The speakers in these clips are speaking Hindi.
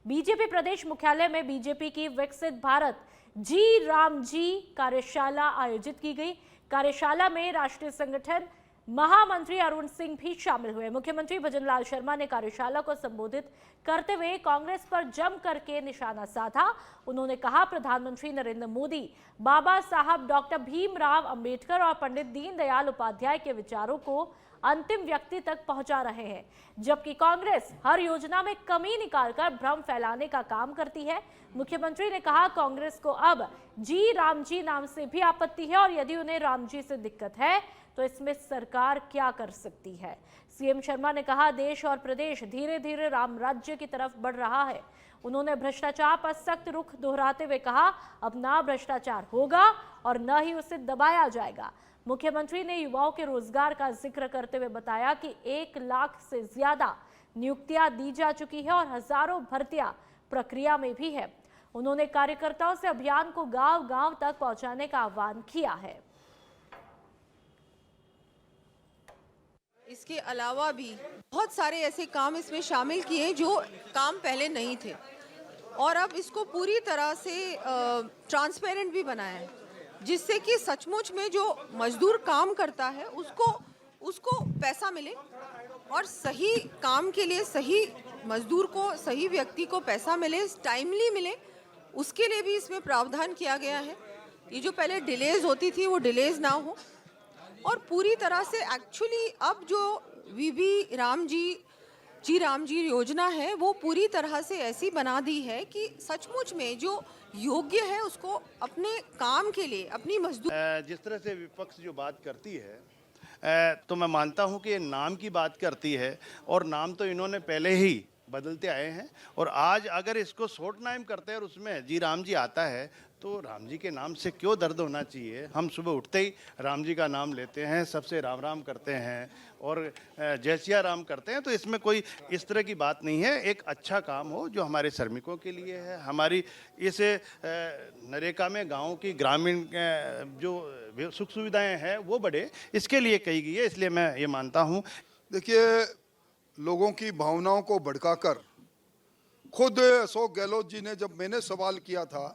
बीजेपी प्रदेश मुख्यालय में बीजेपी की विकसित भारत जी राम जी कार्यशाला आयोजित की गई। कार्यशाला में राष्ट्रीय संगठन महामंत्री अरुण सिंह भी शामिल हुए। मुख्यमंत्री भजनलाल शर्मा ने कार्यशाला को संबोधित करते हुए कांग्रेस पर जम करके निशाना साधा। उन्होंने कहा, प्रधानमंत्री नरेंद्र मोदी बाबा साहब डॉक्टर भीमराव अंबेडकर और पंडित दीनदयाल उपाध्याय के विचारों को अंतिम व्यक्ति तक पहुंचा रहे हैं, जबकि कांग्रेस हर योजना में कमी निकालकर भ्रम फैलाने का काम करती है। मुख्यमंत्री ने कहा, कांग्रेस को अब जी राम जी नाम से भी आपत्ति है और यदि उन्हें राम जी से दिक्कत है तो इसमें सरकार क्या कर सकती है। सीएम शर्मा ने कहा, देश और प्रदेश धीरे धीरे राम राज्य की तरफ बढ़ रहा है। उन्होंने भ्रष्टाचार पर सख्त रुख दोहराते हुए कहा, अब ना भ्रष्टाचार होगा और न ही उसे दबाया जाएगा। मुख्यमंत्री ने युवाओं के रोजगार का जिक्र करते हुए बताया कि 1 लाख से ज्यादा नियुक्तियां दी जा चुकी है और हजारों भर्तियां प्रक्रिया में भी है। उन्होंने कार्यकर्ताओं से अभियान को गांव-गांव तक पहुंचाने का आह्वान किया है। इसके अलावा भी बहुत सारे ऐसे काम इसमें शामिल किए जो काम पहले नहीं थे और अब इसको पूरी तरह से ट्रांसपेरेंट भी बनाया है, जिससे कि सचमुच में जो मजदूर काम करता है उसको पैसा मिले और सही काम के लिए सही मजदूर को, सही व्यक्ति को पैसा मिले, टाइमली मिले, उसके लिए भी इसमें प्रावधान किया गया है। ये जो पहले डिलेज होती थी वो डिलेज ना हो और पूरी तरह से एक्चुअली अब जो वीबी राम जी योजना है वो पूरी तरह से ऐसी बना दी है कि सचमुच में जो योग्य है उसको अपने काम के लिए अपनी मजदूर। जिस तरह से विपक्ष जो बात करती है तो मैं मानता हूं कि ये नाम की बात करती है और नाम तो इन्होंने पहले ही बदलते आए हैं और आज अगर इसको शॉर्ट नाम करते हैं और उसमें जी राम जी आता है तो राम जी के नाम से क्यों दर्द होना चाहिए। हम सुबह उठते ही राम जी का नाम लेते हैं, सबसे राम राम करते हैं और जय सिया राम करते हैं, तो इसमें कोई इस तरह की बात नहीं है। एक अच्छा काम हो जो हमारे श्रमिकों के लिए है, हमारी इस नरेगा में गाँव की ग्रामीण जो सुख सुविधाएँ हैं वो बढ़े, इसके लिए कही गई है। इसलिए मैं ये मानता हूँ। देखिए, लोगों की भावनाओं को भड़काकर खुद अशोक गहलोत जी ने, जब मैंने सवाल किया था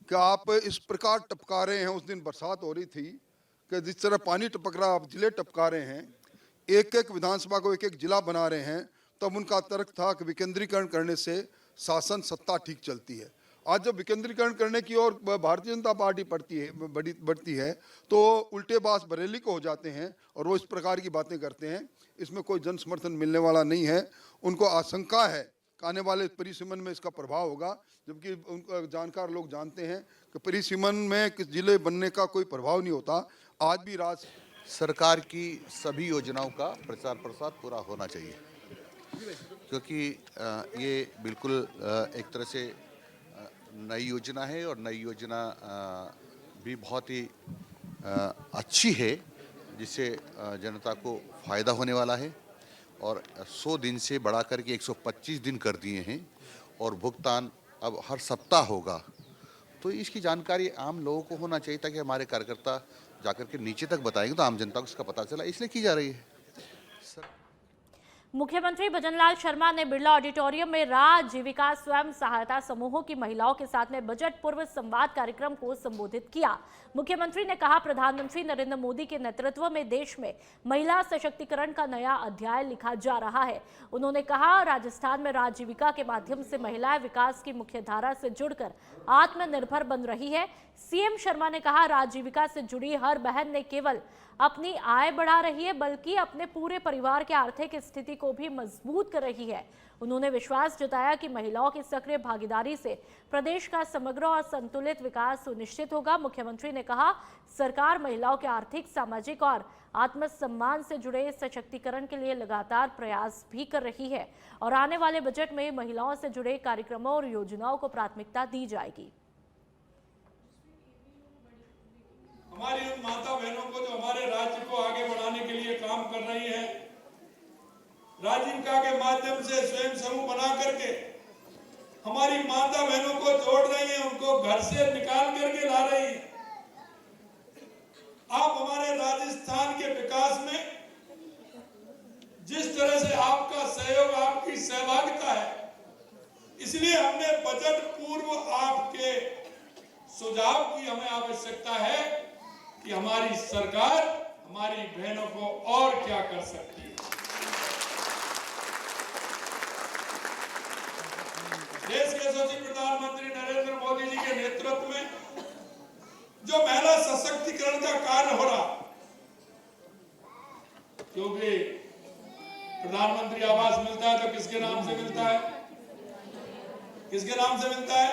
कि आप इस प्रकार टपका रहे हैं, उस दिन बरसात हो रही थी कि जिस तरह पानी टपक रहा आप जिले टपका रहे हैं, एक एक विधानसभा को एक एक जिला बना रहे हैं, तब उनका तर्क था कि विकेंद्रीकरण करने से शासन सत्ता ठीक चलती है। आज जब विकेंद्रीकरण करने की ओर भारतीय जनता पार्टी बढ़ती है तो उल्टे बास बरेली को हो जाते हैं और वो इस प्रकार की बातें करते हैं। इसमें कोई जन समर्थन मिलने वाला नहीं है। उनको आशंका है कि आने वाले परिसीमन में इसका प्रभाव होगा, जबकि उनका जानकार लोग जानते हैं कि परिसीमन में किस जिले बनने का कोई प्रभाव नहीं होता। आज भी सरकार की सभी योजनाओं का प्रचार प्रसार पूरा होना चाहिए, क्योंकि ये बिल्कुल एक तरह से नई योजना है और नई योजना भी बहुत ही अच्छी है, जिससे जनता को फ़ायदा होने वाला है और 100 दिन से बढ़ा करके 125 दिन कर दिए हैं और भुगतान अब हर सप्ताह होगा। तो इसकी जानकारी आम लोगों को होना चाहिए ताकि हमारे कार्यकर्ता जाकर के नीचे तक बताएंगे तो आम जनता को इसका पता चला, इसलिए की जा रही है। मुख्यमंत्री भजनलाल शर्मा ने बिरला ऑडिटोरियम में राजीविका स्वयं सहायता समूहों की महिलाओं के साथ में बजट पूर्व संवाद कार्यक्रम को संबोधित किया। मुख्यमंत्री ने कहा, प्रधानमंत्री नरेंद्र मोदी के नेतृत्व में देश में महिला सशक्तिकरण का नया अध्याय लिखा जा रहा है। उन्होंने कहा, राजस्थान में राजीविका के माध्यम से महिलाएं विकास की मुख्य धारा से जुड़कर आत्मनिर्भर बन रही है। सीएम शर्मा ने कहा, राजीविका से जुड़ी हर बहन ने केवल अपनी आय बढ़ा रही है बल्कि अपने पूरे परिवार की आर्थिक स्थिति को भी मजबूत कर रही है। उन्होंने विश्वास जताया कि महिलाओं की सक्रिय भागीदारी से प्रदेश का समग्र और संतुलित विकास सुनिश्चित होगा। मुख्यमंत्री ने कहा, सरकार महिलाओं के आर्थिक, सामाजिक और आत्मसम्मान से जुड़े सशक्तिकरण के लिए लगातार प्रयास भी कर रही है और आने वाले बजट में महिलाओं से जुड़े कार्यक्रमों और योजनाओं को प्राथमिकता दी जाएगी। हमारी उन माता बहनों को जो हमारे राज्य को आगे बढ़ाने के लिए काम कर रही हैं, राजीविका के माध्यम से स्वयं समूह बना करके हमारी माता बहनों को जोड़ रही हैं, उनको घर से निकाल करके ला रही हैं। आप हमारे राजस्थान के विकास में जिस तरह से आपका सहयोग, आपकी सहभागिता है, इसलिए हमने बजट पूर्व आपके सुझाव की हमें आवश्यकता है कि हमारी सरकार हमारी बहनों को और क्या कर सकती है। देश के यशस्वी प्रधानमंत्री नरेंद्र मोदी जी के नेतृत्व में जो महिला सशक्तिकरण का कार्य हो रहा, क्योंकि प्रधानमंत्री आवास मिलता है तो किसके नाम से मिलता है? किसके नाम से मिलता है?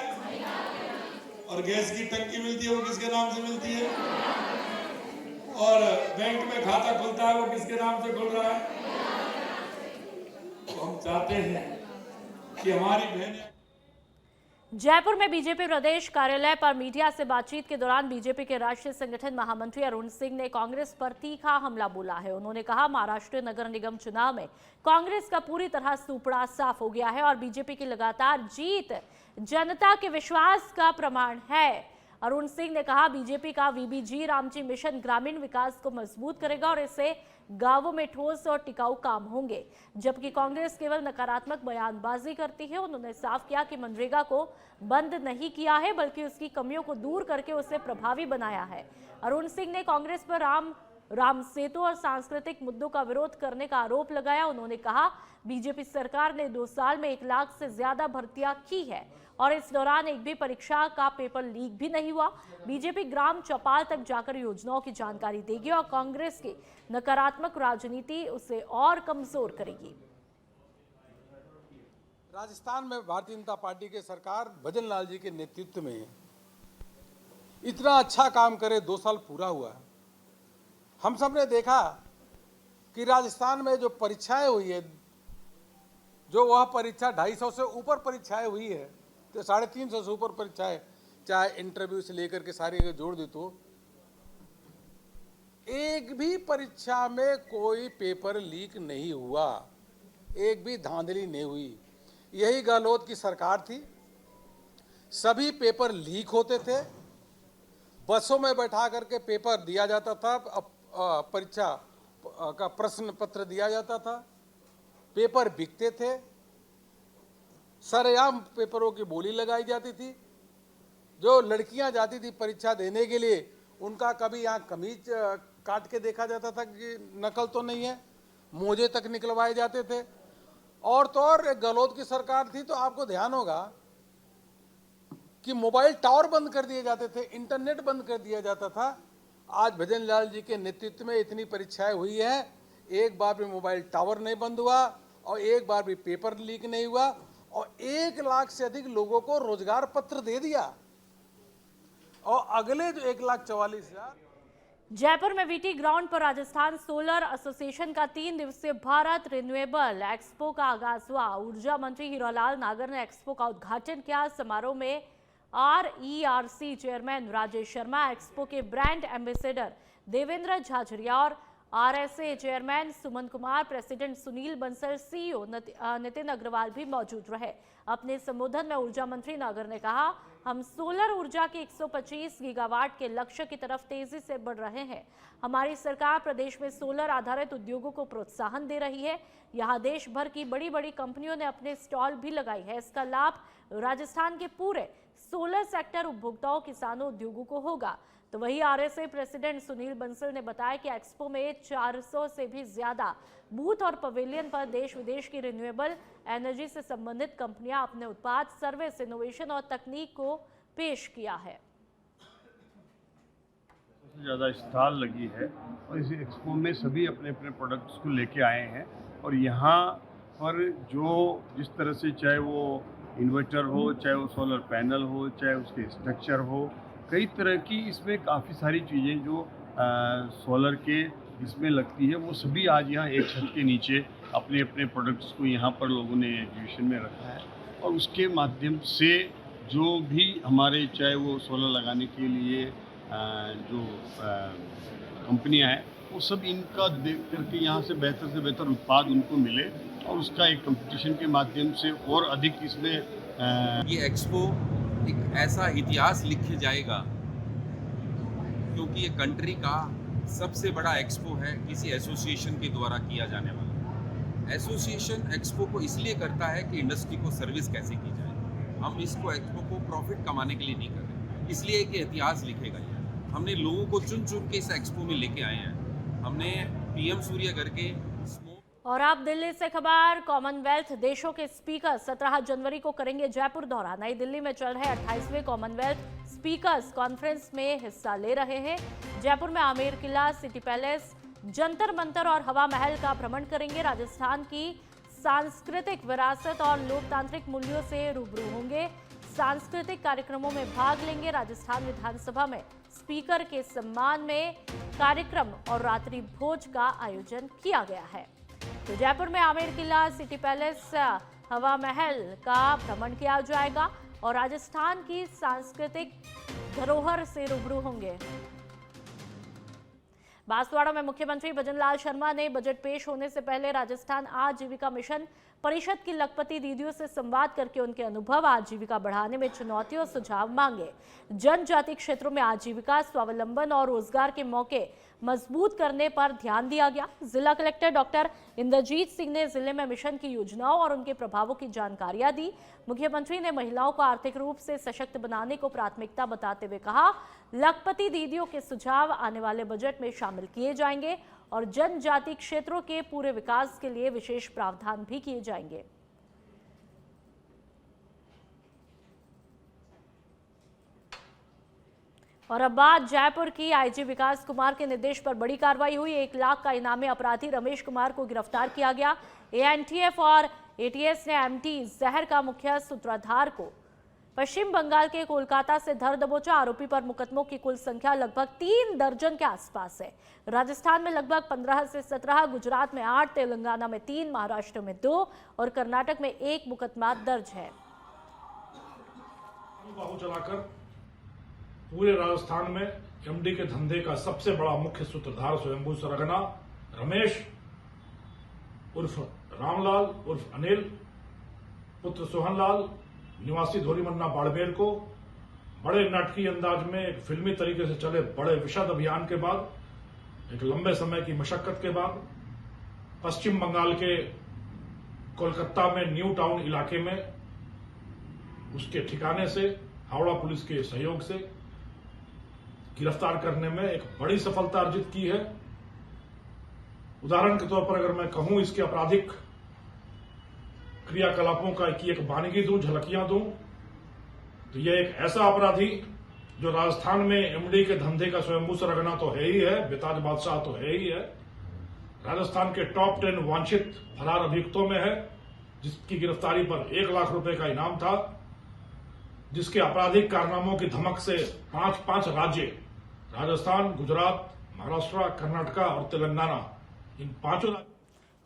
और गैस की टंकी मिलती है वो किसके नाम से मिलती है? और बैंक में खाता खुलता है वो किसके नाम से खुल रहा है? तो हम चाहते हैं कि हमारी बहनें। जयपुर में बीजेपी प्रदेश कार्यालय पर मीडिया से बातचीत के दौरान बीजेपी के राष्ट्रीय संगठन महामंत्री अरुण सिंह ने कांग्रेस पर तीखा हमला बोला है। उन्होंने कहा, महाराष्ट्र नगर निगम चुनाव में कांग्रेस का पूरी तरह सुपड़ा साफ हो गया है और बीजेपी की लगातार जीत जनता के विश्वास का प्रमाण है। अरुण सिंह ने कहा, बीजेपी का वीबीजी रामजी मिशन ग्रामीण विकास को मजबूत करेगा और इससे गांवों में ठोस और टिकाऊ काम होंगे, जबकि कांग्रेस केवल नकारात्मक बयानबाजी करती है। उन्होंने साफ किया कि मनरेगा को बंद नहीं किया है बल्कि उसकी कमियों को दूर करके उसे प्रभावी बनाया है। अरुण सिंह ने कांग्रेस पर राम सेतु और सांस्कृतिक मुद्दों का विरोध करने का आरोप लगाया। उन्होंने कहा, बीजेपी सरकार ने 2 साल में 1 लाख से ज्यादा भर्तियां की है और इस दौरान एक भी परीक्षा का पेपर लीक भी नहीं हुआ। बीजेपी ग्राम चौपाल तक जाकर योजनाओं की जानकारी देगी और कांग्रेस की नकारात्मक राजनीति उसे और कमजोर करेगी। राजस्थान में भारतीय जनता पार्टी की सरकार भजन लाल जी के नेतृत्व में इतना अच्छा काम करे, 2 साल पूरा हुआ है। हम सब ने देखा कि राजस्थान में जो परीक्षाएं हुई है, जो वह परीक्षा 250 से ऊपर परीक्षाएं हुई है, तो 350 से ऊपर परीक्षाएं, चाहे इंटरव्यू से लेकर के सारी जोड़ दी, तो एक भी परीक्षा में कोई पेपर लीक नहीं हुआ, एक भी धांधली नहीं हुई। यही गहलोत की सरकार थी, सभी पेपर लीक होते थे, बसों में बैठा करके पेपर दिया जाता था, परीक्षा का प्रश्न पत्र दिया जाता था, पेपर बिकते थे, सरेआम पेपरों की बोली लगाई जाती थी। जो लड़कियां जाती थी परीक्षा देने के लिए, उनका कभी यहाँ कमीज काट के देखा जाता था कि नकल तो नहीं है, मोजे तक निकलवाए जाते थे। और तो और गहलोत की सरकार थी तो आपको ध्यान होगा कि मोबाइल टावर बंद कर दिए जाते थे, इंटरनेट बंद कर दिया जाता था। आज भजन लाल जी के नेतृत्व में इतनी परीक्षाएं हुई है, एक बार भी मोबाइल टावर नहीं बंद हुआ और एक बार भी पेपर लीक नहीं हुआ और 1 लाख से अधिक लोगों को रोजगार पत्र दे दिया और अगले जो 1,44,000। जयपुर में वीटी ग्राउंड पर राजस्थान सोलर एसोसिएशन का 3 दिवसीय भारत रिन्यूएबल एक्सपो का आगाज हुआ। ऊर्जा मंत्री हीरालाल नागर ने एक्सपो का उद्घाटन किया। समारोह में RERC chairman Rajesh Sharma, expo के ब्रांड एम्बेसडर देवेंद्र झाझड़िया और RSA chairman Suman Kumar, president Sunil Bansal, CEO Nitin Agarwal भी मौजूद रहे। अपने संबोधन में ऊर्जा मंत्री नागर ने कहा, हम सोलर ऊर्जा के 125 गीगावाट के लक्ष्य की तरफ तेजी से बढ़ रहे हैं। हमारी सरकार प्रदेश में सोलर आधारित उद्योगों को प्रोत्साहन दे रही है। यहाँ देश भर की बड़ी बड़ी कंपनियों ने अपने स्टॉल भी लगाई है। इसका लाभ राजस्थान के पूरे सोलर सेक्टर उपभोक्ताओं, किसानों, उद्योगों को होगा। तो वही RSA प्रेसिडेंट सुनील बंसल ने बताया कि एक्सपो में 400 से भी ज्यादा बूथ और पवेलियन पर देश विदेश की रिन्यूएबल एनर्जी से संबंधित कंपनियां अपने उत्पाद, सर्विस, इनोवेशन और तकनीक को पेश किया है। सबसे ज़्यादा स्टॉल लगी है और इस एक्सपो में सभी अपने अपने प्रोडक्ट्स को लेके आए हैं और यहाँ पर जो जिस तरह से, चाहे वो इन्वर्टर हो, चाहे वो सोलर पैनल हो, चाहे उसके स्ट्रक्चर हो, कई तरह की इसमें काफ़ी सारी चीज़ें जो सोलर के इसमें लगती है, वो सभी आज यहाँ एक छत के नीचे अपने अपने प्रोडक्ट्स को यहाँ पर लोगों ने एग्जीबिशन में रखा है और उसके माध्यम से जो भी हमारे, चाहे वो सोलर लगाने के लिए जो कंपनियां हैं, वो सब इनका देख करके यहाँ से बेहतर उत्पाद उनको मिले और उसका एक कंपटीशन के माध्यम से और अधिक इसमें ये एक्सपो एक ऐसा इतिहास लिखे जाएगा, क्योंकि ये कंट्री का सबसे बड़ा एक्सपो है किसी एसोसिएशन के द्वारा किया जाने वाला। एसोसिएशन एक्सपो को इसलिए करता है कि इंडस्ट्री को सर्विस कैसे की जाए। हम इसको एक्सपो को प्रॉफिट कमाने के लिए नहीं कर रहे, इसलिए कि इतिहास लिखेगा ये। हमने लोगों को चुन चुन के इस एक्सपो में लेके आए हैं। हमने पीएम सूर्यघर के और आप दिल्ली से खबर, कॉमनवेल्थ देशों के स्पीकर 17 जनवरी को करेंगे जयपुर दौरा। नई दिल्ली में चल रहे 28वें कॉमनवेल्थ स्पीकर्स कॉन्फ्रेंस में हिस्सा ले रहे हैं। जयपुर में आमेर किला, सिटी पैलेस, जंतर मंतर और हवा महल का भ्रमण करेंगे। राजस्थान की सांस्कृतिक विरासत और लोकतांत्रिक मूल्यों से रूबरू होंगे। सांस्कृतिक कार्यक्रमों में भाग लेंगे। राजस्थान विधानसभा में स्पीकर के सम्मान में कार्यक्रम और रात्रि भोज का आयोजन किया गया है। तो जयपुर में आमेर किला, सिटी पैलेस, हवा महल का भ्रमण किया जाएगा और राजस्थान की सांस्कृतिक धरोहर से रूबरू होंगे। बांसवाड़ा में मुख्यमंत्री भजनलाल शर्मा ने बजट पेश होने से पहले राजस्थान आजीविका मिशन परिषद की लखपति दीदियों से संवाद करके उनके अनुभव, आजीविका बढ़ाने में चुनौतियों और सुझाव मांगे। जनजाति क्षेत्रों में आजीविका, स्वावलंबन और रोजगार के मौके मजबूत करने पर ध्यान दिया गया। जिला कलेक्टर डॉक्टर इंद्रजीत सिंह ने जिले में मिशन की योजनाओं और उनके प्रभावों की जानकारियां दी। मुख्यमंत्री ने महिलाओं को आर्थिक रूप से सशक्त बनाने को प्राथमिकता बताते हुए कहा, लखपति दीदियों के सुझाव आने वाले बजट में शामिल किए जाएंगे और जनजाति क्षेत्रों के पूरे विकास के लिए विशेष प्रावधान भी किए जाएंगे। और अब बात जयपुर की। आईजी विकास कुमार के निर्देश पर बड़ी कार्रवाई हुई। 1 लाख का इनामी अपराधी रमेश कुमार को गिरफ्तार किया गया। एएनटीएफ और एटीएस ने एमटी जहर का मुख्य सूत्रधार को पश्चिम बंगाल के कोलकाता से धर दबोचा। आरोपी पर मुकदमों की कुल संख्या लगभग 3 दर्जन के आसपास है। राजस्थान में लगभग 15 से 17, गुजरात में 8, तेलंगाना में 3, महाराष्ट्र में 2 और कर्नाटक में 1 मुकदमा दर्ज है। बाहु चलाकर पूरे राजस्थान में एमडी के धंधे का सबसे बड़ा मुख्य सूत्रधार स्वयंभू सरगना रमेश उर्फ रामलाल उर्फ अनिल पुत्र सोहनलाल निवासी धोरीमन्ना बाड़मेर को बड़े नाटकीय अंदाज में एक फिल्मी तरीके से चले बड़े विशद अभियान के बाद, एक लंबे समय की मशक्कत के बाद पश्चिम बंगाल के कोलकाता में न्यू टाउन इलाके में उसके ठिकाने से हावड़ा पुलिस के सहयोग से गिरफ्तार करने में एक बड़ी सफलता अर्जित की है। उदाहरण के तौर पर अगर मैं कहूं, इसके आपराधिक क्रियाकलापों का की एक वानगी दूं, झलकियां दूं, तो यह एक ऐसा अपराधी जो राजस्थान में एमडी के धंधे का स्वयंभू सरगना तो है ही है, बेताज बादशाह तो है ही है, राजस्थान के टॉप 10 वांछित फरार अभियुक्तों में है, जिसकी गिरफ्तारी पर 1 लाख रुपए का इनाम था, जिसके आपराधिक कारनामों की धमक से 5 राज्य राजस्थान, गुजरात, महाराष्ट्र, कर्नाटक और तेलंगाना, इन 5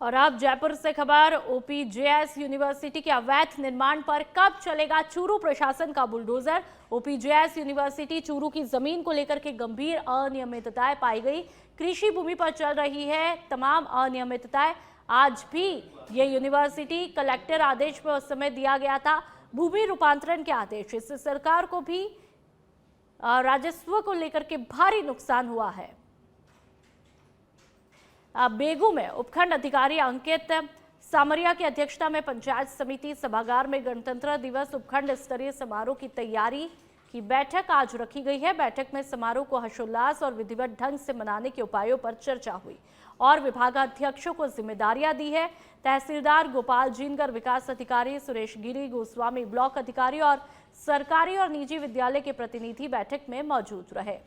और अब जयपुर से खबर। ओपीजेएस यूनिवर्सिटी के अवैध निर्माण पर कब चलेगा चूरू प्रशासन का बुलडोजर। ओपीजेएस यूनिवर्सिटी चूरू की जमीन को लेकर के गंभीर अनियमितताएं पाई गई। कृषि भूमि पर चल रही है तमाम अनियमितताएं। आज भी ये यूनिवर्सिटी कलेक्टर आदेश में उस समय दिया गया था भूमि रूपांतरण के आदेश। इससे सरकार को भी राजस्व को लेकर के भारी नुकसान हुआ है। बेगू में उपखंड अधिकारी अंकित सामरिया की अध्यक्षता में पंचायत समिति सभागार में गणतंत्र दिवस उपखंड स्तरीय समारोह की तैयारी की बैठक आज रखी गई है। बैठक में समारोह को हर्षोल्लास और विधिवत ढंग से मनाने के उपायों पर चर्चा हुई और विभागाध्यक्षों को जिम्मेदारियां दी है। तहसीलदार गोपाल जीनगर, विकास अधिकारी सुरेश गिरी गोस्वामी, ब्लॉक अधिकारी और सरकारी और निजी विद्यालय के प्रतिनिधि बैठक में मौजूद रहे।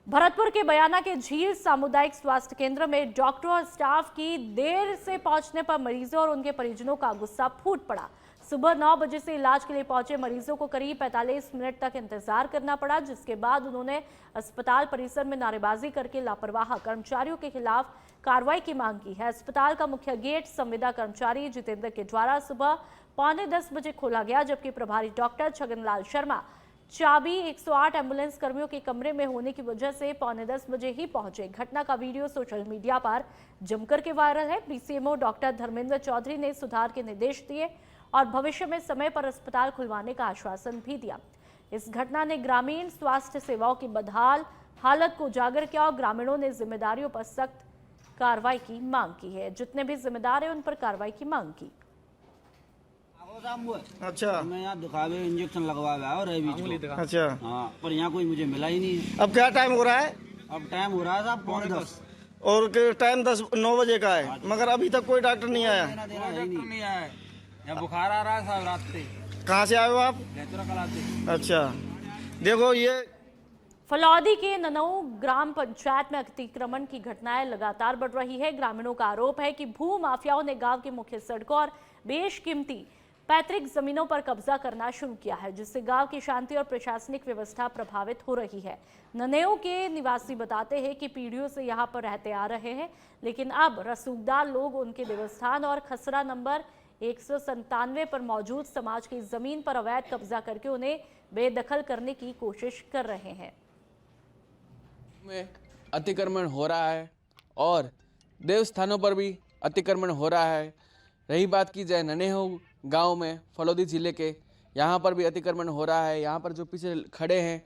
भरतपुर के बयाना के झील सामुदायिक स्वास्थ्य केंद्र में डॉक्टर और स्टाफ की देर से पहुंचने पर मरीजों और उनके परिजनों का गुस्सा फूट पड़ा। सुबह 9 बजे से इलाज के लिए पहुंचे मरीजों को करीब 45 मिनट तक इंतजार करना पड़ा, जिसके बाद उन्होंने अस्पताल परिसर में नारेबाजी करके लापरवाह कर्मचारियों के खिलाफ कार्रवाई की मांग की है। अस्पताल का मुख्य गेट संविदा कर्मचारी जितेंद्र के द्वारा सुबह 9:45 बजे खोला गया, जबकि प्रभारी डॉक्टर छगनलाल शर्मा चाबी 108 एम्बुलेंस कर्मियों के कमरे में होने की वजह से 9:45 बजे ही पहुंचे। घटना का वीडियो सोशल मीडिया पर जमकर के वायरल है। बीसीएमओ डॉक्टर धर्मेंद्र चौधरी ने सुधार के निर्देश दिए और भविष्य में समय पर अस्पताल खुलवाने का आश्वासन भी दिया। इस घटना ने ग्रामीण स्वास्थ्य सेवाओं की बदहाल हालत को उजागर किया और ग्रामीणों ने जिम्मेदारियों पर सख्त कार्रवाई की मांग की है। जितने भी जिम्मेदार हैं उन पर कार्रवाई की मांग की। अच्छा, मैं यहाँ दिखावे इंजेक्शन लगवा गया और बीच को। अच्छा, हाँ, पर यहाँ कोई मुझे मिला ही नहीं। अब क्या टाइम हो रहा है? अब टाइम हो रहा है साहब 9:10। और टाइम 9 बजे का है, मगर अभी तक कोई डॉक्टर नहीं आया। डॉक्टर नहीं आया है। यहाँ बुखार आ रहा है साहब रात से। कहाँ से आए हो आप? कला से। अच्छा, देखो ये फलौदी के ननऊ ग्राम पंचायत में अतिक्रमण की घटनाएं लगातार बढ़ रही है। ग्रामीणों का आरोप है कि भू माफियाओं ने गांव की मुख्य सड़कों और बेशकीमती पैतृक जमीनों पर कब्जा करना शुरू किया है, जिससे गांव की शांति और प्रशासनिक व्यवस्था प्रभावित हो रही है। ननेऊ के निवासी बताते हैं कि पीढ़ियों से यहां पर रहते आ रहे हैं, लेकिन अब रसूखदार लोग उनके देवस्थान और खसरा नंबर 197 पर मौजूद समाज की जमीन पर अवैध कब्जा करके उन्हें बेदखल करने की कोशिश कर रहे हैं। में अतिक्रमण हो रहा है और देवस्थानों पर भी अतिक्रमण हो रहा है। रही बात की जाए ननेऊ गांव में फलौदी जिले के, यहाँ पर भी अतिक्रमण हो रहा है। यहाँ पर जो पीछे खड़े हैं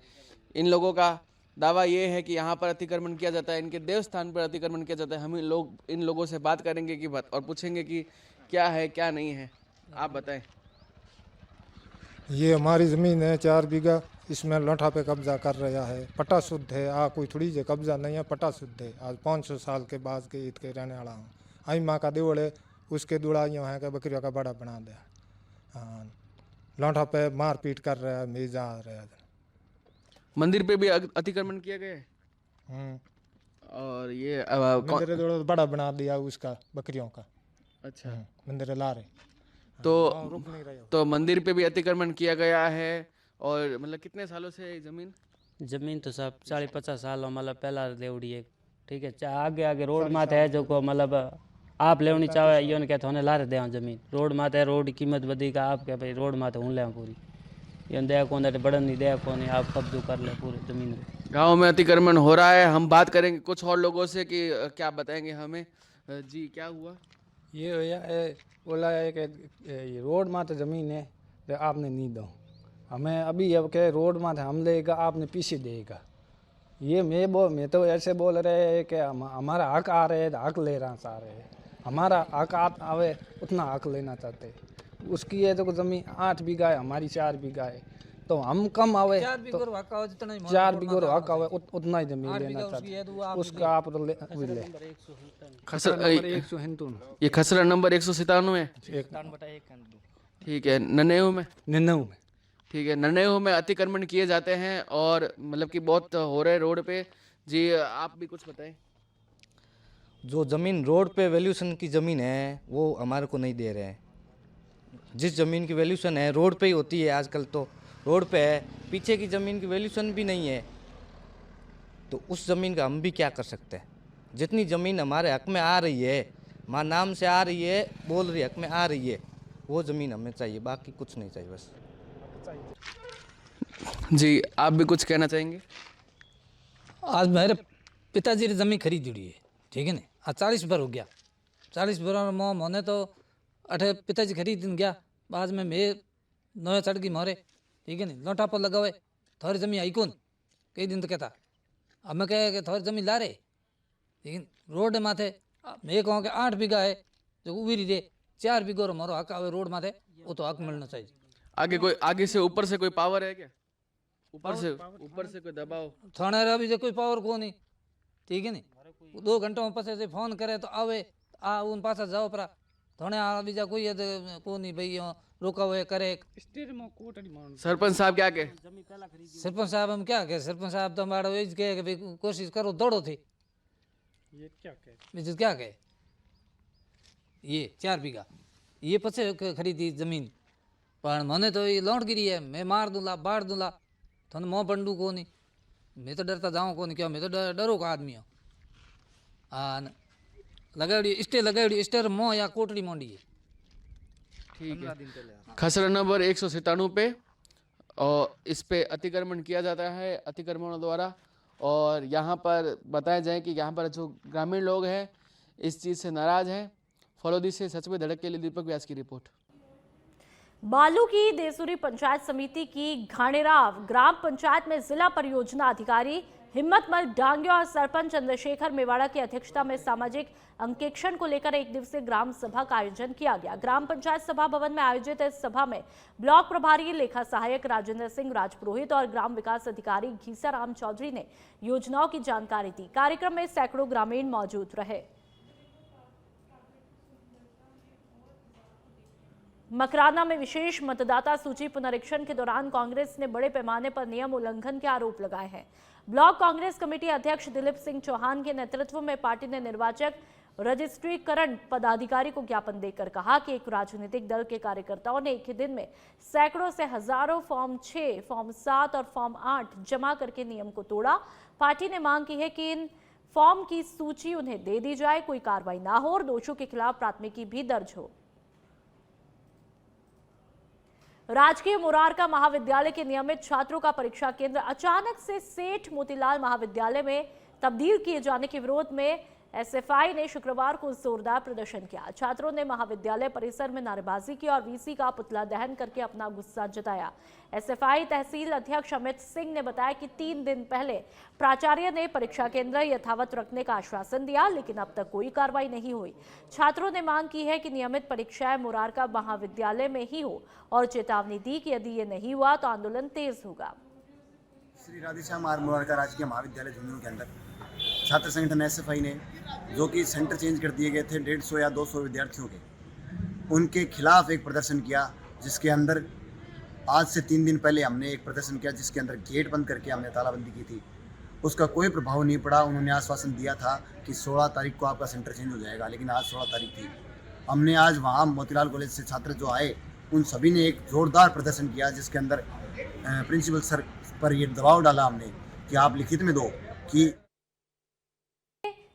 इन लोगों का दावा ये है कि यहाँ पर अतिक्रमण किया जाता है, इनके देवस्थान पर अतिक्रमण किया जाता है। हम इन लोगों से बात करेंगे कि और पूछेंगे कि क्या है क्या नहीं है। आप बताएं। ये हमारी ज़मीन है 4 बीघा, इसमें लोठा पे कब्जा कर रहा है। पट्टा शुद्ध है, कोई थोड़ी जे कब्जा नहीं है, पट्टा शुद्ध है। आज 500 साल के बाद के ईद के रहने वाला हूँ। आई माँ का देवड़ है, उसके दुड़ाइयों है कि बकरियों का बड़ा बना दिया। हाँ, लोठा पे मार पीट कर रहा है, मेजा आ रहा है। मंदिर पे भी अतिक्रमण किया गया है। और ये मंदिर बड़ा बना दिया उसका, बकरियों का। अच्छा, मंदिर ला रहे तो मंदिर पे भी अतिक्रमण किया गया है। और मतलब कितने सालों से जमीन तो सब 40-50 साल मतलब पहला लेवड़ी है। ठीक है, आगे आगे रोड माते है जो को मतलब आप लेवनी चाहे यो ने कहते होने ला रहे दे जमीन। रोड माते रोड की कीमत बदी का आप क्या भाई रोड माते हूँ ले पूरी ये दया कौन दे बड़न नहीं दया कौन आप कब्जो कर ले पूरे जमीन में। गाँव में अतिक्रमण हो रहा है। हम बात करेंगे कुछ और लोगों से कि क्या बताएंगे हमें। जी क्या हुआ? ये बोला है कि रोड माते ज़मीन है तो आपने नहीं दो हमें अभी। अब के रोड माते हम लेगा आपने पीछे देगा। ये मैं तो ऐसे बोल रहे हैं कि हमारा हक आ रहे है, हक ले रहा सा रहे हैं। हमारा हक आवे उतना हक लेना चाहते। उसकी है तो ज़मीन 8 बीघा है, हमारी 4 बीघा है, तो हम कम आवे 4 बीघा हक आवे उतना ही जमीन लेना चाहते। उसका आप ले ये खसरा नंबर 197 है। ठीक है, ननेऊ में ठीक है, ननेऊ में अतिक्रमण किए जाते हैं और मतलब कि बहुत हो रहे रोड पे। जी आप भी कुछ बताएं। जो ज़मीन रोड पे वैल्यूशन की ज़मीन है वो हमारे को नहीं दे रहे हैं। जिस ज़मीन की वैल्यूशन है रोड पे ही होती है, आजकल तो रोड पे है, पीछे की ज़मीन की वैल्यूशन भी नहीं है, तो उस ज़मीन का हम भी क्या कर सकते हैं। जितनी ज़मीन हमारे हक में आ रही है, हमारे नाम से आ रही है, बोल रही हक में आ रही है, वो ज़मीन हमें चाहिए, बाकी कुछ नहीं चाहिए बस। जी आप भी कुछ कहना चाहेंगे? आज मेरे पिताजी ने ज़मीन खरीदी हुई है, ठीक है ना। आज 40 बार हो गया, 40 बार मोम होने तो अठे पिताजी खरीद गया। बाद में मैं नया चढ़ गई मोरे, ठीक है ना। लोटा पर लगावे थोड़ी ज़मीन आई कौन कई दिन तो कहता हमें कहे कि थोड़ी ज़मीन ला रहे, लेकिन रोड माथे मैं कहूँ कि 8 बीघा है जो उबी दे 4 बीघो मारो हक आवे रोड माथे, वो तो हक मिलना चाहिए। आगे से ऊपर से कोई पावर है क्या? ऊपर से कोई दबाव थाने अभी जो कोई पावर को नहीं, ठीक है नहीं। 2 घंटों में से फोन करे तो आवे आ उन पास जाओ परा थाने अभी जा कोई को नहीं भाई रोका हुए करे। सरपंच साहब क्या कहे? सरपंच साहब हम क्या कहे, सरपंच साहब तो हमारा वही कहे कि भाई कोशिश करो दौड़ो थी। ये क्या कहे ये 4 बीघा ये पचे खरीदी जमीन पर मैंने तो ये लौट गिरी है। मैं मार दूंगा बाढ़ दूंगा थन मोह पंडू को नहीं, मैं तो डरता जाऊँ को नहीं, क्या मैं तो डरो का आदमी हूँ। हाँ लगाड़ी स्टे मोह या कोटड़ी मोंडी है। ठीक है, खसरा नंबर 197 पे और इस पे अतिक्रमण किया जाता है अतिक्रमणों द्वारा। और यहाँ पर बताया जाए कि यहाँ पर जो ग्रामीण लोग हैं इस चीज़ से नाराज हैं। फलौदी से सच में धड़क के लिए दीपक व्यास की रिपोर्ट। बालू की देसुरी पंचायत समिति की घाणेराव ग्राम पंचायत में जिला परियोजना अधिकारी हिम्मतमल डांगे और सरपंच चंद्रशेखर मेवाड़ा की अध्यक्षता में सामाजिक अंकेक्षण को लेकर एक दिवसीय ग्राम सभा का आयोजन किया गया। ग्राम पंचायत सभा भवन में आयोजित इस सभा में ब्लॉक प्रभारी लेखा सहायक राजेंद्र सिंह राजपुरोहित और ग्राम विकास अधिकारी घीसाराम चौधरी ने योजनाओं की जानकारी दी। कार्यक्रम में सैकड़ों ग्रामीण मौजूद रहे। मकराना में विशेष मतदाता सूची पुनरीक्षण के दौरान कांग्रेस ने बड़े पैमाने पर नियम उल्लंघन के आरोप लगाए हैं। ब्लॉक कांग्रेस कमेटी अध्यक्ष दिलीप सिंह चौहान के नेतृत्व में पार्टी ने निर्वाचक रजिस्ट्रीकरण पदाधिकारी को ज्ञापन देकर कहा कि एक राजनीतिक दल के कार्यकर्ताओं ने एक ही दिन में सैकड़ों से हजारों फॉर्म 6, फॉर्म 7 और फॉर्म 8 जमा करके नियम को तोड़ा। पार्टी ने मांग की है कि इन फॉर्म की सूची उन्हें दे दी जाए, कोई कार्रवाई ना हो और दोषियों के खिलाफ प्राथमिकी भी दर्ज हो। राजकीय मुरारका महाविद्यालय के नियमित छात्रों का परीक्षा केंद्र अचानक से सेठ मोतीलाल महाविद्यालय में तब्दील किए जाने के विरोध में एसएफआई ने शुक्रवार को जोरदार प्रदर्शन किया। छात्रों ने महाविद्यालय परिसर में नारेबाजी की और वीसी का पुतला दहन करके अपना गुस्सा जताया। एसएफआई तहसील अध्यक्ष अमित सिंह ने बताया कि 3 दिन पहले प्राचार्य ने परीक्षा केंद्र यथावत रखने का आश्वासन दिया, लेकिन अब तक कोई कार्रवाई नहीं हुई। छात्रों ने मांग की है कि नियमित परीक्षाएं मुरारका महाविद्यालय में ही हो और चेतावनी दी कि यदि ये नहीं हुआ तो आंदोलन तेज होगा। श्री राधेश्याम आर मुरारका राजकीय महाविद्यालय झुंझुनू के अंदर छात्र संगठन एसएफआई ने जो कि सेंटर चेंज कर दिए गए थे 150 या 200 विद्यार्थियों के, उनके खिलाफ एक प्रदर्शन किया, जिसके अंदर आज से 3 दिन पहले हमने एक प्रदर्शन किया जिसके अंदर गेट बंद करके हमने तालाबंदी की थी। उसका कोई प्रभाव नहीं पड़ा। उन्होंने आश्वासन दिया था कि 16 तारीख को आपका सेंटर चेंज हो जाएगा, लेकिन आज 16 तारीख थी। हमने आज वहाँ मोतीलाल कॉलेज से छात्र जो आए उन सभी ने एक जोरदार प्रदर्शन किया, जिसके अंदर प्रिंसिपल सर पर ये दबाव डाला हमने कि आप लिखित में दो कि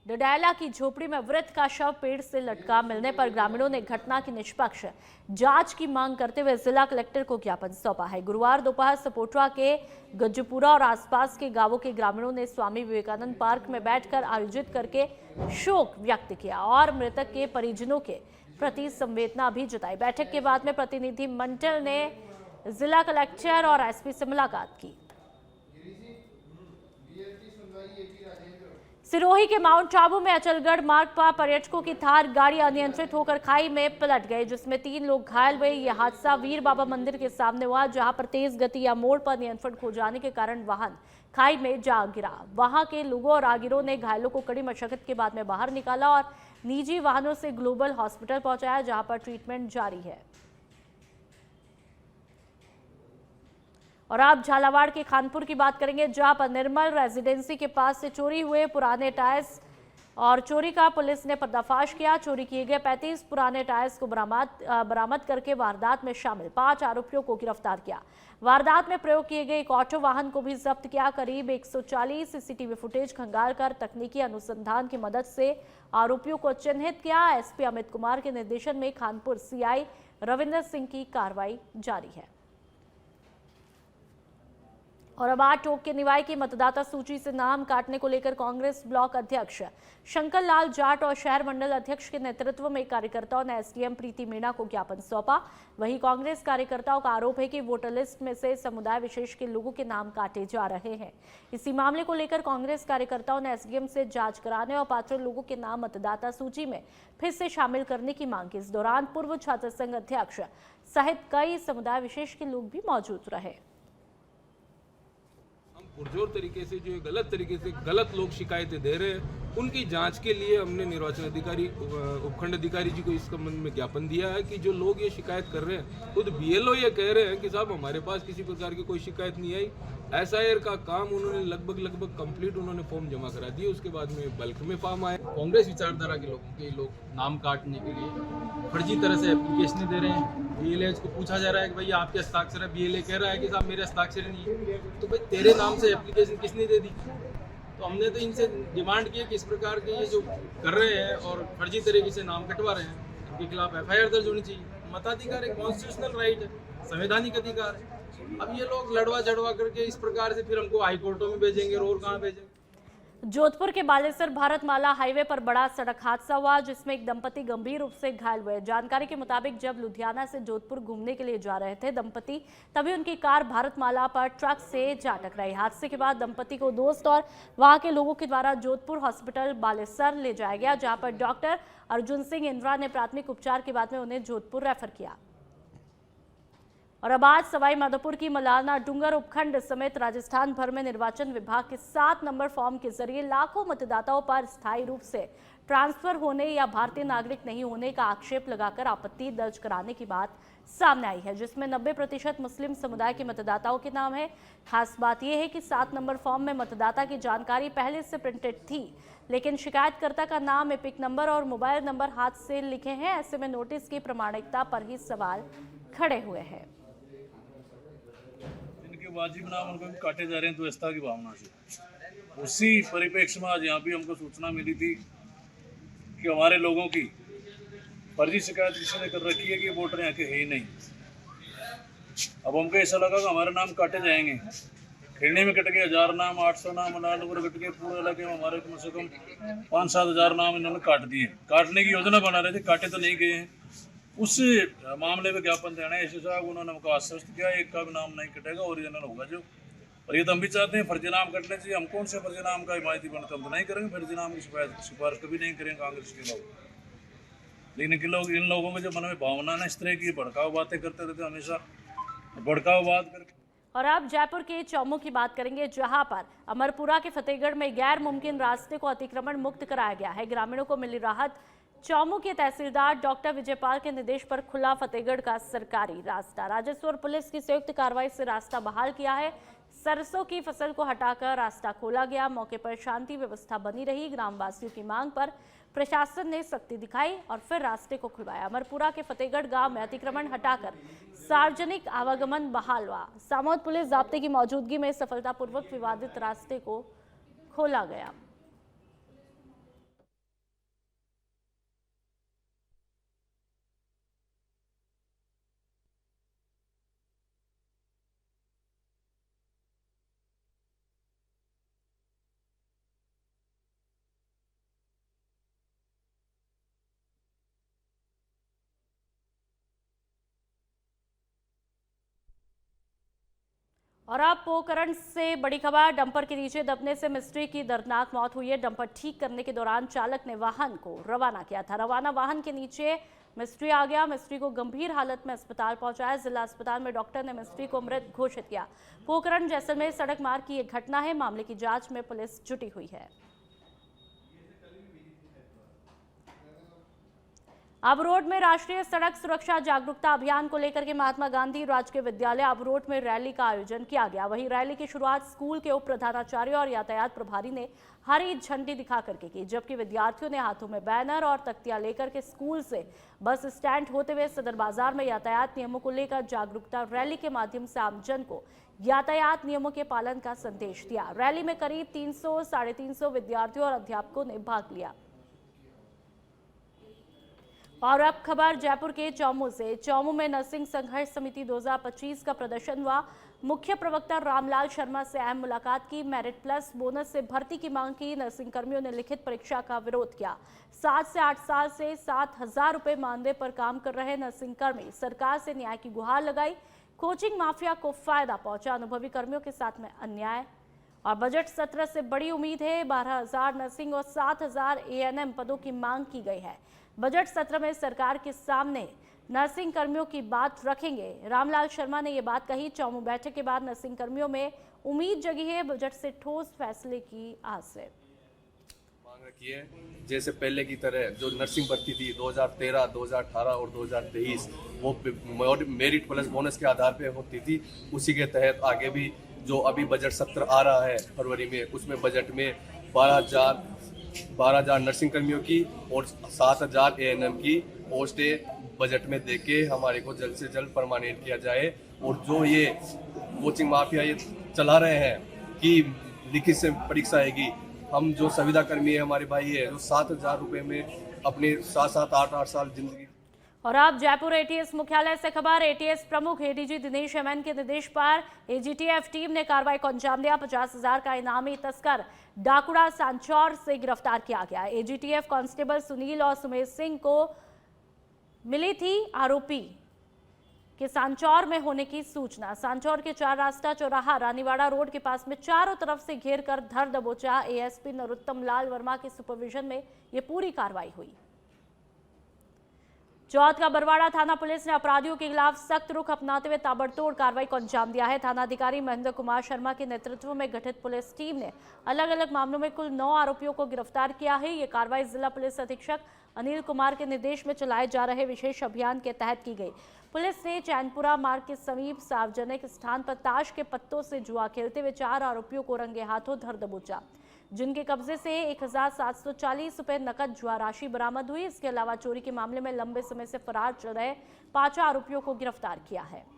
डडायला की झोपड़ी में वृद्ध का शव पेड़ से लटका मिलने पर ग्रामीणों ने घटना की निष्पक्ष जांच की मांग करते हुए जिला कलेक्टर को ज्ञापन सौंपा है। गुरुवार दोपहर सपोटरा के गज्जूपुरा और आसपास के गांवों के ग्रामीणों ने स्वामी विवेकानंद पार्क में बैठकर आयोजित करके शोक व्यक्त किया और मृतक के परिजनों के प्रति संवेदना भी जताई। बैठक के बाद में प्रतिनिधि मंडल ने जिला कलेक्टर और एसपी से मुलाकात की। सिरोही के माउंट आबू में अचलगढ़ मार्ग पर पर्यटकों की थार गाड़ी अनियंत्रित होकर खाई में पलट गई, जिसमें 3 लोग घायल हुए। यह हादसा वीर बाबा मंदिर के सामने हुआ, जहां पर तेज गति या मोड़ पर नियंत्रण खो जाने के कारण वाहन खाई में जा गिरा। वहां के लोगों और राहगीरों ने घायलों को कड़ी मशक्कत के बाद में बाहर निकाला और निजी वाहनों से ग्लोबल हॉस्पिटल पहुंचाया, जहां पर ट्रीटमेंट जारी है। और अब झालावाड़ के खानपुर की बात करेंगे, जहां पर निर्मल रेजिडेंसी के पास से चोरी हुए पुराने टायर्स और चोरी का पुलिस ने पर्दाफाश किया। चोरी किए गए 35 पुराने टायर्स को बरामद करके वारदात में शामिल 5 आरोपियों को गिरफ्तार किया। वारदात में प्रयोग किए गए एक ऑटो वाहन को भी जब्त किया। करीब 140 सीसीटीवी फुटेज खंगाल कर तकनीकी अनुसंधान की मदद से आरोपियों को चिन्हित किया। एसपी अमित कुमार के निर्देशन में खानपुर सीआई रविंदर सिंह की कार्रवाई जारी है। और अब 8 टोक के निवाई की मतदाता सूची से नाम काटने को लेकर कांग्रेस ब्लॉक अध्यक्ष शंकर लाल जाट और शहर मंडल अध्यक्ष के नेतृत्व में कार्यकर्ताओं ने एसडीएम प्रीति मीणा को ज्ञापन सौंपा। वहीं कांग्रेस कार्यकर्ताओं का आरोप है कि वोटर लिस्ट में से समुदाय विशेष के लोगों के नाम काटे जा रहे हैं। इसी मामले को लेकर कांग्रेस कार्यकर्ताओं ने एसडीएम से जांच कराने और पात्र लोगों के नाम मतदाता सूची में फिर से शामिल करने की मांग की। इस दौरान पूर्व छात्र संघ अध्यक्ष सहित कई समुदाय विशेष के लोग भी मौजूद रहे। पुरजोर तरीके से जो गलत तरीके से गलत लोग शिकायतें दे रहे हैं, उनकी जांच के लिए हमने निर्वाचन अधिकारी उपखंड अधिकारी जी को इस संबंध में ज्ञापन दिया है कि जो लोग ये शिकायत कर रहे हैं, खुद बीएलओ ये कह रहे हैं कि साहब हमारे पास किसी प्रकार की कोई शिकायत नहीं आई। एसआईआर का काम उन्होंने लगभग कंप्लीट उन्होंने फॉर्म जमा करा दिए, उसके बाद में बल्क में फॉर्म आए। कांग्रेस विचारधारा के लोग नाम काटने के लिए फर्जी तरह से एप्लीकेशन दे रहे हैं। बीएलए को पूछा जा रहा है कि भैया आपके हस्ताक्षर है, बीएलए कह रहा है कि साहब मेरे हस्ताक्षर नहीं है, तो भाई तेरे नाम से एप्लीकेशन किसने दे दी? तो हमने तो इनसे डिमांड की कि इस प्रकार के ये जो कर रहे हैं और फर्जी तरीके से नाम कटवा रहे हैं, इनके खिलाफ एफआईआर दर्ज होनी चाहिए। मताधिकार एक कॉन्स्टिट्यूशनल राइट है, संवैधानिक अधिकार है। अब ये लोग लड़वा झड़वा करके इस प्रकार से फिर हमको हाई कोर्टों में भेजेंगे और कहाँ भेजेंगे। जोधपुर के बालेसर भारतमाला हाईवे पर बड़ा सड़क हादसा हुआ जिसमें एक दंपति गंभीर रूप से घायल हुए। जानकारी के मुताबिक जब लुधियाना से जोधपुर घूमने के लिए जा रहे थे दंपति, तभी उनकी कार भारतमाला पर ट्रक से जा टकराई। हादसे के बाद दंपति को दोस्त और वहां के लोगों के द्वारा जोधपुर हॉस्पिटल बालेसर ले जाया गया, जहां पर डॉक्टर अर्जुन सिंह इंद्रा ने प्राथमिक उपचार के बाद में उन्हें जोधपुर रेफर किया। और अब आज सवाई माधोपुर की मलारना डूंगर उपखंड समेत राजस्थान भर में निर्वाचन विभाग के 7 नंबर फॉर्म के जरिए लाखों मतदाताओं पर स्थायी रूप से ट्रांसफर होने या भारतीय नागरिक नहीं होने का आक्षेप लगाकर आपत्ति दर्ज कराने की बात सामने आई है, जिसमें 90% मुस्लिम समुदाय के मतदाताओं के नाम है। खास बात यह है कि 7 नंबर फॉर्म में मतदाता की जानकारी पहले से प्रिंटेड थी, लेकिन शिकायतकर्ता का नाम, एपिक नंबर और मोबाइल नंबर हाथ से लिखे हैं। ऐसे में नोटिस की प्रामाणिकता पर ही सवाल खड़े हुए हैं। वाजिब नाम उनको भी काटे जा रहे हैं द्वैतता की भावना से। उसी परिप्रेक्ष्य में आज यहाँ भी हमको सूचना मिली थी कि हमारे लोगों की फर्जी शिकायत किसी ने कर रखी है कि वोटर यहाँ के है ही नहीं। अब हमको ऐसा लगा कि हमारे नाम काटे जाएंगे। खेड़ने में कट गए 1000 नाम, 800 नाम, अलालपुर कट गए, पूरे इलाके में हमारे कम से कम 5-7 हज़ार नाम इन्होंने काट दिए। काटने की योजना बना रहे थे, काटे तो नहीं गए हैं। उस मामले में ज्ञापन देना है, साहब उन्होंने हमको आश्वस्त किया एक का भी नाम नहीं कटेगा, ओरिजिनल होगा जो। और ये तो हम भी चाहते हैं फर्जी नाम कटने चाहिए। हम कौन से फर्जी नाम का हिमायती बनते, हम तो नहीं करेंगे फर्जी नाम की सिफारिश कभी नहीं करेंगे कांग्रेस के लोग। लेकिन इन लोगों के जो मन में भावना ना इस तरह की भड़काऊ बातें करते रहते, हमेशा भड़काऊ बात करके। और अब जयपुर के चौमू की बात करेंगे, जहां पर अमरपुरा के फतेहगढ़ में गैर मुमकिन रास्ते को अतिक्रमण मुक्त कराया गया है। ग्रामीणों को मिली राहत। चौमू के तहसीलदार डॉक्टर विजयपाल के निर्देश पर खुला फतेहगढ़ का सरकारी रास्ता। राजस्व और पुलिस की संयुक्त कार्रवाई से रास्ता बहाल किया है। सरसों की फसल को हटाकर रास्ता खोला गया। मौके पर शांति व्यवस्था बनी रही। ग्रामवासियों की मांग पर प्रशासन ने सख्ती दिखाई और फिर रास्ते को खुलवाया। अमरपुरा के फतेहगढ़ गांव में अतिक्रमण हटाकर सार्वजनिक आवागमन बहाल हुआ। सामौद पुलिस जाब्ते की मौजूदगी में सफलतापूर्वक विवादित रास्ते को खोला गया। और अब पोखरण से बड़ी खबर, डंपर के नीचे दबने से मिस्त्री की दर्दनाक मौत हुई है। डंपर ठीक करने के दौरान चालक ने वाहन को रवाना किया था। रवाना वाहन के नीचे मिस्त्री आ गया। मिस्त्री को गंभीर हालत में अस्पताल पहुंचाया। जिला अस्पताल में डॉक्टर ने मिस्त्री को मृत घोषित किया। पोखरण जैसलमेर सड़क मार्ग की एक घटना है। मामले की जांच में पुलिस जुटी हुई है। अबरोड में राष्ट्रीय सड़क सुरक्षा जागरूकता अभियान को लेकर के महात्मा गांधी राजकीय विद्यालय अबरोड में रैली का आयोजन किया गया। वहीं रैली की शुरुआत स्कूल के उप प्रधानाचार्य और यातायात प्रभारी ने हरी झंडी दिखा करके की, जबकि विद्यार्थियों ने हाथों में बैनर और तख्तियां लेकर के स्कूल से बस स्टैंड होते हुए सदर बाजार में यातायात नियमों को लेकर जागरूकता रैली के माध्यम से आमजन को यातायात नियमों के पालन का संदेश दिया। रैली में करीब 300-350 विद्यार्थियों और अध्यापकों ने भाग लिया। और अब खबर जयपुर के चौमू से। चौमू में नर्सिंग संघर्ष समिति 2025 का प्रदर्शन हुआ। मुख्य प्रवक्ता रामलाल शर्मा से अहम मुलाकात की। मेरिट प्लस बोनस से भर्ती की मांग की। नर्सिंग कर्मियों ने लिखित परीक्षा का विरोध किया। 7 से 8 साल से 7,000 रुपए मानदेय पर काम कर रहे नर्सिंग कर्मी सरकार से न्याय की गुहार लगाई। कोचिंग माफिया को फायदा पहुंचा। अनुभवी कर्मियों के साथ में अन्याय। और बजट सत्र से बड़ी उम्मीद है। 12,000 नर्सिंग और 7,000 ANM पदों की मांग की गई है। बजट सत्र में सरकार के सामने नर्सिंग कर्मियों की बात रखेंगे। रामलाल शर्मा ने ये बात कही। चौमू बैठक के बाद नर्सिंग कर्मियों में उम्मीद जगी है। बजट से ठोस फैसले की आस है। मांग रखी है जैसे पहले की तरह जो नर्सिंग भर्ती थी 2013, 2018 और 2023 वो मेरिट प्लस बोनस के आधार पे होती थी, उसी के तहत आगे भी जो अभी बजट सत्र आ रहा है फरवरी में, उसमें बजट में 12,000 नर्सिंग कर्मियों की और 7,000 ANM की पोस्टें बजट में देके हमारे को जल्द से जल्द परमानेंट किया जाए। और जो ये कोचिंग माफिया ये चला रहे हैं कि लिखित से परीक्षा आएगी, हम जो संविदा कर्मी है हमारे भाई है जो 7,000 रुपये में अपने 7-8 साल जिंदगी। और अब जयपुर एटीएस मुख्यालय से खबर। एटीएस प्रमुख एडीजी दिनेश एमएन के निर्देश पर एजीटीएफ टीम ने कार्रवाई को अंजाम दिया। 50,000 का इनामी तस्कर डाकुड़ा सांचौर से गिरफ्तार किया गया। एजीटीएफ कांस्टेबल सुनील और सुमेश सिंह को मिली थी आरोपी के सांचौर में होने की सूचना। सांचौर के 4 रास्ता चौराहा रानीवाड़ा रोड के पास में चारों तरफ से घेर कर धर दबोचा। एएसपी नरोत्तम लाल वर्मा के सुपरविजन में ये पूरी कार्रवाई हुई। चौथ का बरवाड़ा थाना पुलिस ने अपराधियों के खिलाफ सख्त रुख अपनाते हुए ताबड़तोड़ कार्रवाई को अंजाम दिया है। थानाधिकारी महेंद्र कुमार शर्मा के नेतृत्व में गठित पुलिस टीम ने अलग अलग मामलों में कुल 9 आरोपियों को गिरफ्तार किया है। ये कार्रवाई जिला पुलिस अधीक्षक अनिल कुमार के निर्देश में चलाए जा रहे विशेष अभियान के तहत की गई। पुलिस ने चैनपुरा मार्ग के समीप सार्वजनिक स्थान पर ताश के पत्तों से जुआ खेलते हुए 4 आरोपियों को रंगे हाथों धर दबोचा, जिनके कब्जे से 1,740 रुपए नकद जुआ राशि बरामद हुई। इसके अलावा चोरी के मामले में लंबे समय से फरार चल रहे 5 आरोपियों को गिरफ्तार किया है।